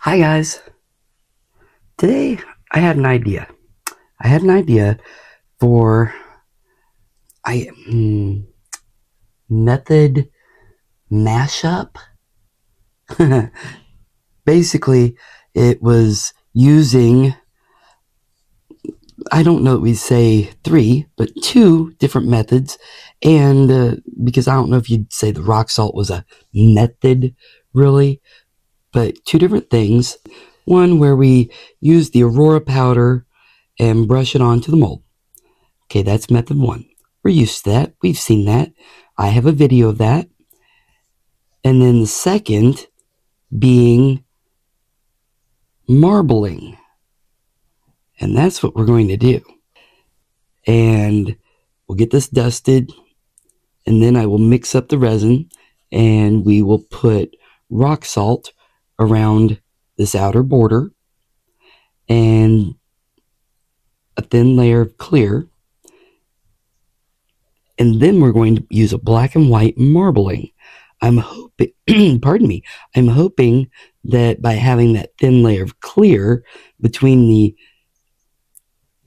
Hi guys. Today I had an idea. I had an idea for I method mashup. Basically, it was using, I don't know if we say three, but two different methods. And because I don't know if you'd say the rock salt was a method really, but two different things. One where we use the aurora powder and brush it onto the mold. Okay, that's method one. We're used to that. We've seen that. I have a video of that. And then the second being marbling. And that's what we're going to do. And we'll get this dusted. And then I will mix up the resin. And we will put rock salt around this outer border. And a thin layer of clear. And then we're going to use a black and white marbling. I'm hoping, pardon me, I'm hoping that by having that thin layer of clear between the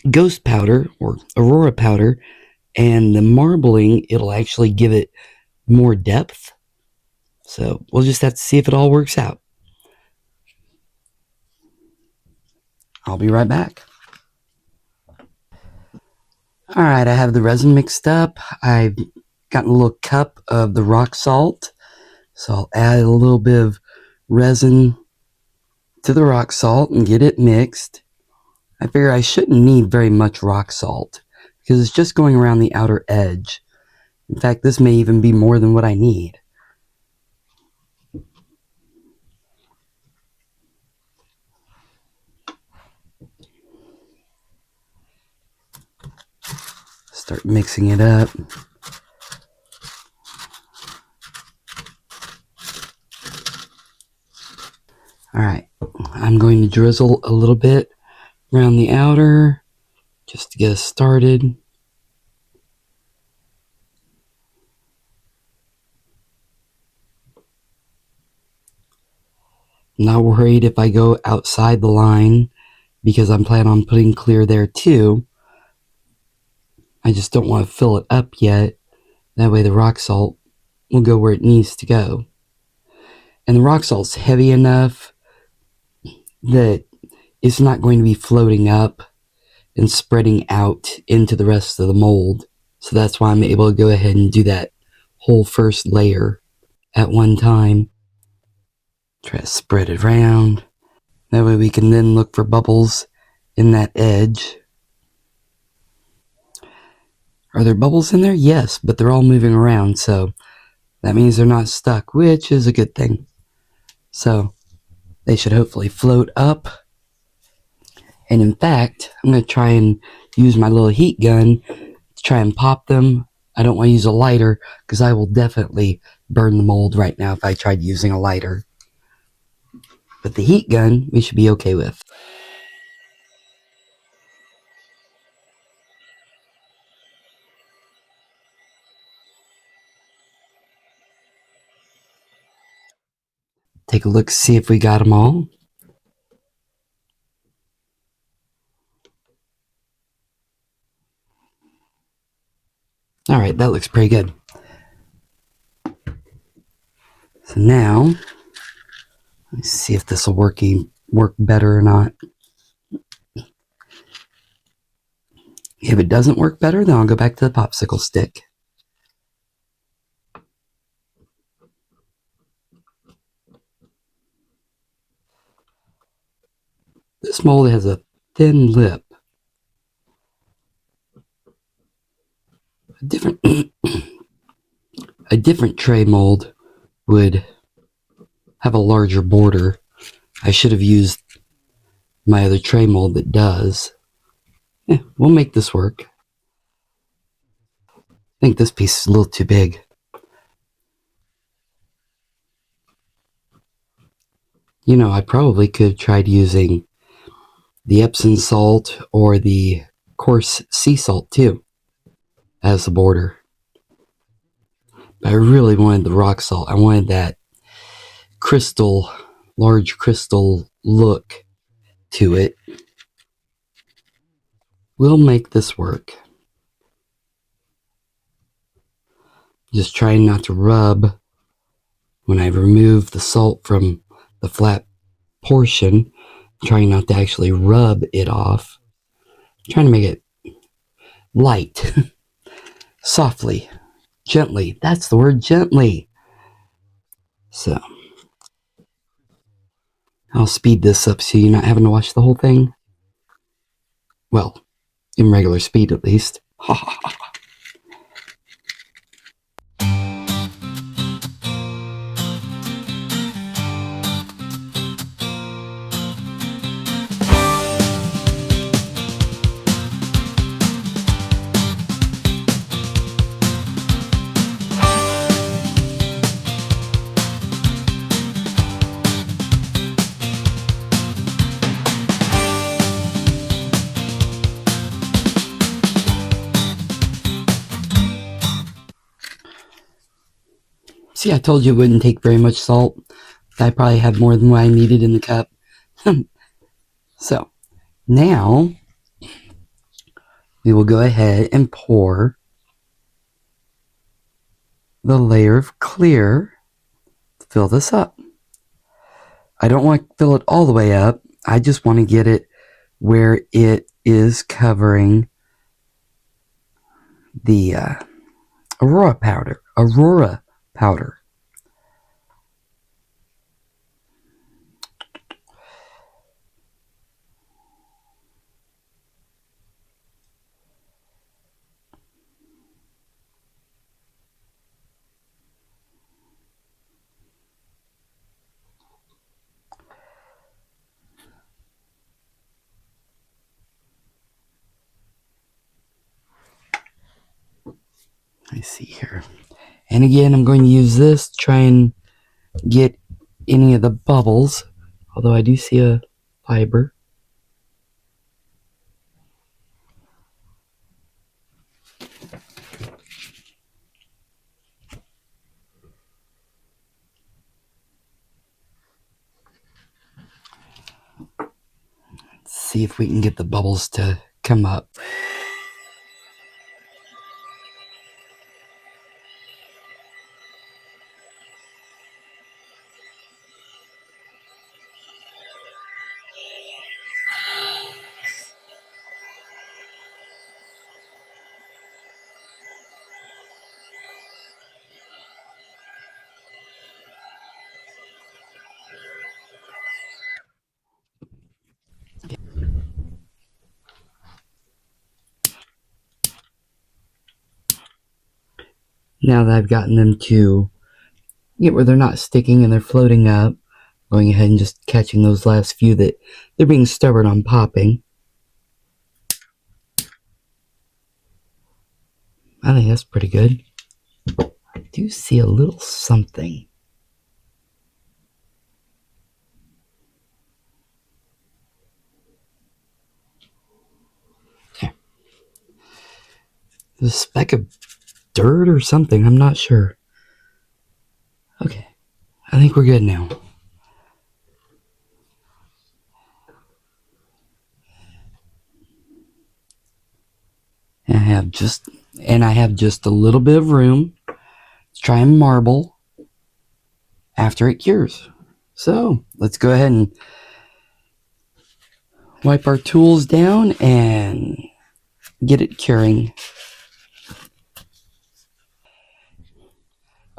ghost powder or aurora powder and the marbling, it'll actually give it more depth. So we'll just have to see if it all works out. I'll be right back. All right, I have the resin mixed up. I've gotten a little cup of the rock salt. So I'll add a little bit of resin to the rock salt and get it mixed. I figure I shouldn't need very much rock salt because it's just going around the outer edge. In fact, this may even be more than what I need. Start mixing it up. Alright, I'm going to drizzle a little bit around the outer just to get us started. I'm not worried if I go outside the line because I'm planning on putting clear there too. I just don't want to fill it up yet. That way the rock salt will go where it needs to go. And the rock salt's heavy enough that it's not going to be floating up and spreading out into the rest of the mold. So that's why I'm able to go ahead and do that whole first layer at one time. Try to spread it around. That way we can then look for bubbles in that edge. Are there bubbles in there? Yes, but they're all moving around, so that means they're not stuck, which is a good thing. So they should hopefully float up. And in fact, I'm going to try and use my little heat gun to try and pop them. I don't want to use a lighter because I will definitely burn the mold right now if I tried using a lighter. But the heat gun, we should be okay with. Take a look, see if we got them all. Alright, that looks pretty good. So now, let's see if this will work better or not. If it doesn't work better, then I'll go back to the popsicle stick. This mold has a thin lip. A different tray mold would have a larger border. I should have used my other tray mold that does. Yeah, we'll make this work. I think this piece is a little too big. You know, I probably could have tried using the Epsom salt or the coarse sea salt too as the border. But I really wanted the rock salt. I wanted that crystal large crystal look to it. We'll make this work. Just trying not to rub when I remove the salt from the flat portion. Trying not to actually rub it off. Trying to make it light. Softly. Gently. That's the word, gently. So I'll speed this up so you're not having to watch the whole thing. Well, in regular speed at least. Ha ha ha. See, I told you it wouldn't take very much salt. I probably have more than what I needed in the cup. So, now we will go ahead and pour the layer of clear to fill this up. I don't want to fill it all the way up. I just want to get it where it is covering the aurora powder. Let me see here. And again, I'm going to use this to try and get any of the bubbles. Although I do see a fiber. Let's see if we can get the bubbles to come up. Now that I've gotten them to get where they're not sticking and they're floating up, going ahead and just catching those last few that they're being stubborn on popping. I think that's pretty good. I do see a little something. Okay. There's a speck of dirt or something, I'm not sure. Okay, I think we're good now. And I have just a little bit of room to try and marble after it cures. So let's go ahead and wipe our tools down and get it curing.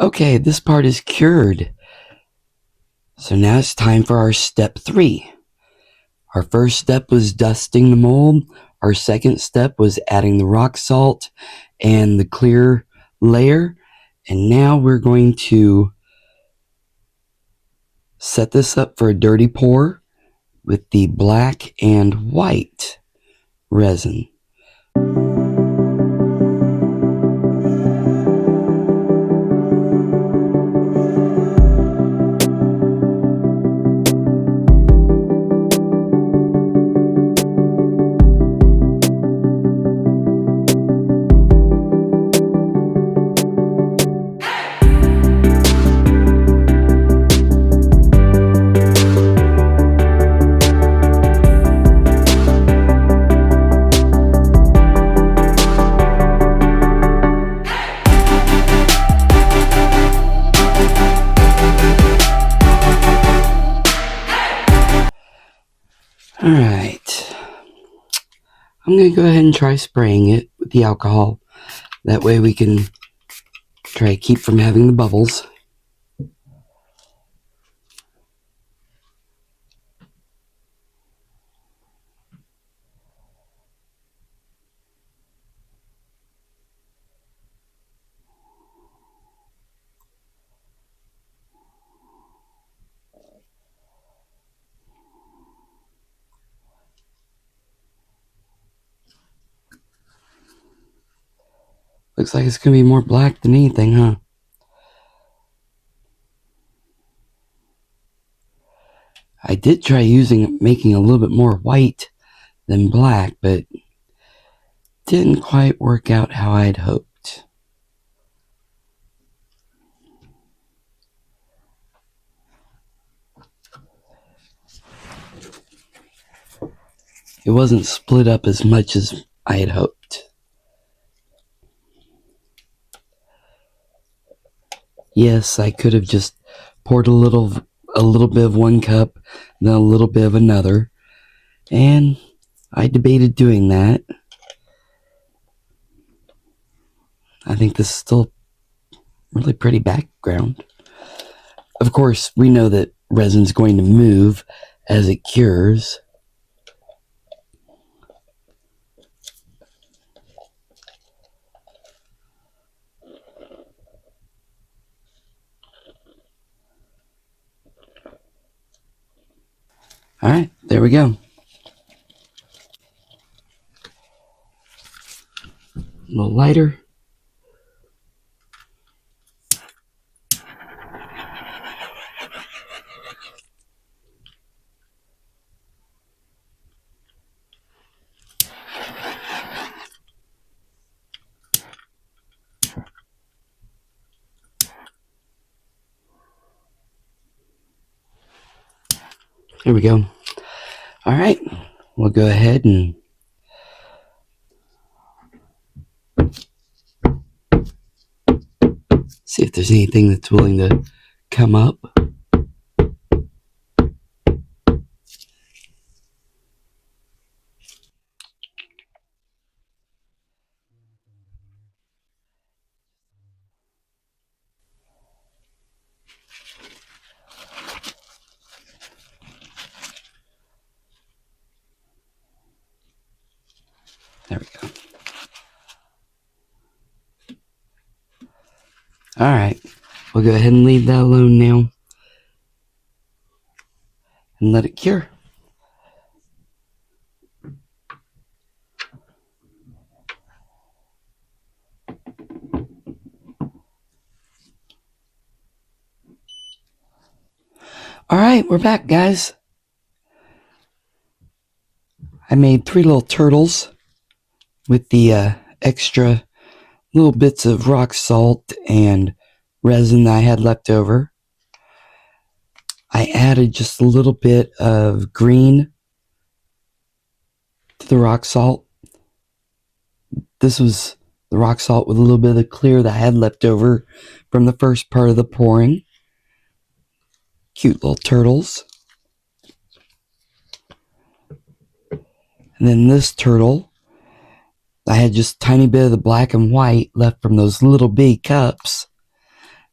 Okay, this part is cured. So now it's time for our step 3. Our first step was dusting the mold. Our second step was adding the rock salt and the clear layer. And now we're going to set this up for a dirty pour with the black and white resin. Alright. I'm going to go ahead and try spraying it with the alcohol. That way we can try to keep from having the bubbles. Looks like it's going to be more black than anything, huh? I did try making a little bit more white than black, but didn't quite work out how I'd hoped. It wasn't split up as much as I had hoped. Yes, I could have just poured a little bit of one cup, then a little bit of another, and I debated doing that. I think this is still really pretty background. Of course, we know that resin's going to move as it cures. Alright, there we go. A little lighter. There we go. Alright, we'll go ahead and see if there's anything that's willing to come up. There we go. Alright, we'll go ahead and leave that alone now and let it cure. Alright, we're back, guys. I made 3 little turtles with the extra little bits of rock salt and resin that I had left over. I added just a little bit of green to the rock salt. This was the rock salt with a little bit of the clear that I had left over from the first part of the pouring. Cute little turtles. And then this turtle, I had just a tiny bit of the black and white left from those little big cups.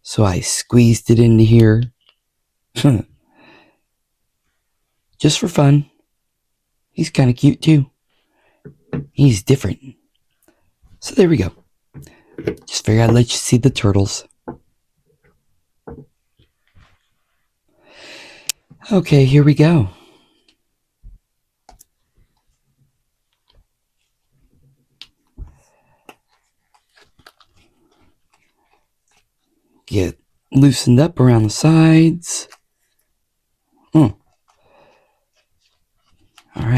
So I squeezed it into here. Just for fun. He's kind of cute too. He's different. So there we go. Just figured I'd let you see the turtles. Okay, here we go. Get loosened up around the sides. Alright,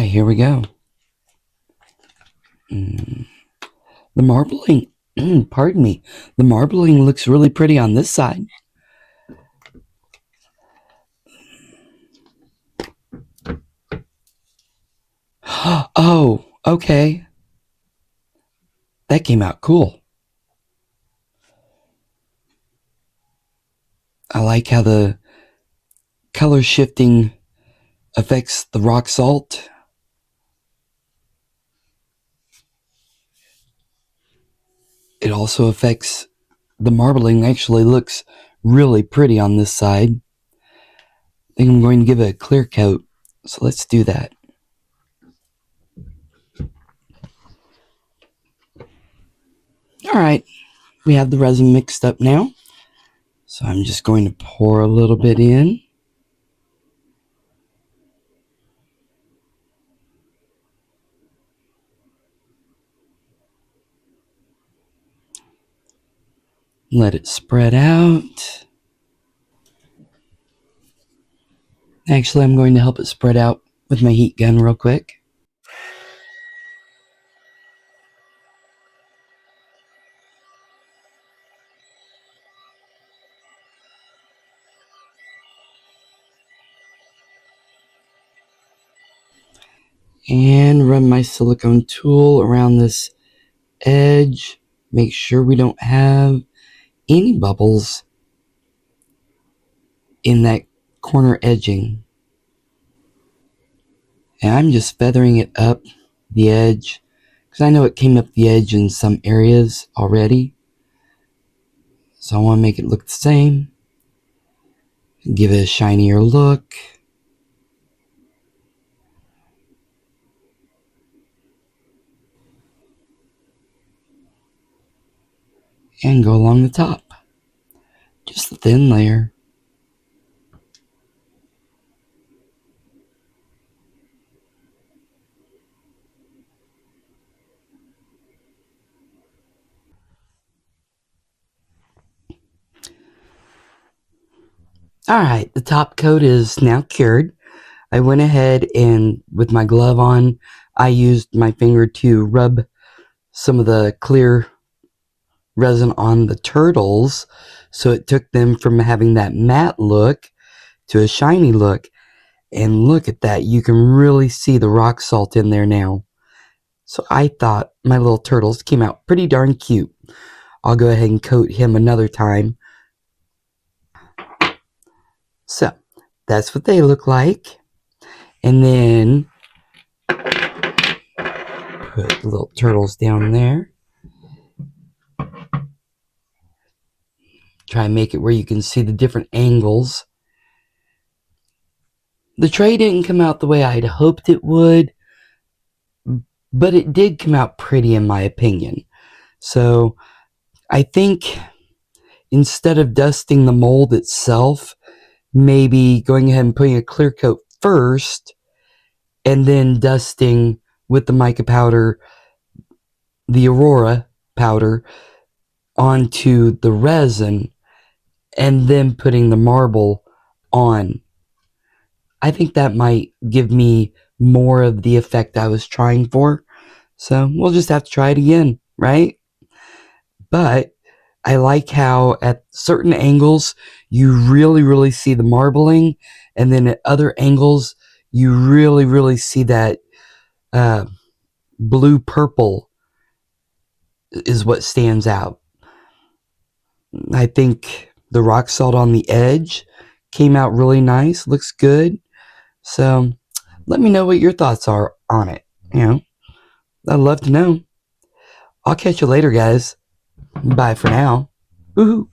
here we go. The marbling, pardon me, the marbling looks really pretty on this side. Oh, okay. That came out cool. I like how the color shifting affects the rock salt. It also affects the marbling. Actually looks really pretty on this side. I think I'm going to give it a clear coat. So let's do that. Alright, we have the resin mixed up now. So I'm just going to pour a little bit in. Let it spread out. Actually, I'm going to help it spread out with my heat gun real quick. And run my silicone tool around this edge. Make sure we don't have any bubbles in that corner edging. And I'm just feathering it up the edge because I know it came up the edge in some areas already. So I want to make it look the same. Give it a shinier look. And go along the top. Just a thin layer. Alright, the top coat is now cured. I went ahead and with my glove on, I used my finger to rub some of the clear resin on the turtles, so it took them from having that matte look to a shiny look. And look at that, you can really see the rock salt in there now. So I thought my little turtles came out pretty darn cute. I'll go ahead and coat him another time. So that's what they look like. And then put the little turtles down there. Try and make it where you can see the different angles. The tray didn't come out the way I'd hoped it would, but it did come out pretty in my opinion. So I think instead of dusting the mold itself, maybe going ahead and putting a clear coat first and then dusting with the mica powder, the aurora powder, onto the resin and then putting the marble on. I think that might give me more of the effect I was trying for. So we'll just have to try it again, right? But I like how at certain angles you really see the marbling, and then at other angles you really see that blue purple is what stands out. I think the rock salt on the edge came out really nice, looks good. So let me know what your thoughts are on it. I'd love to know. I'll catch you later, guys. Bye for now. Woohoo!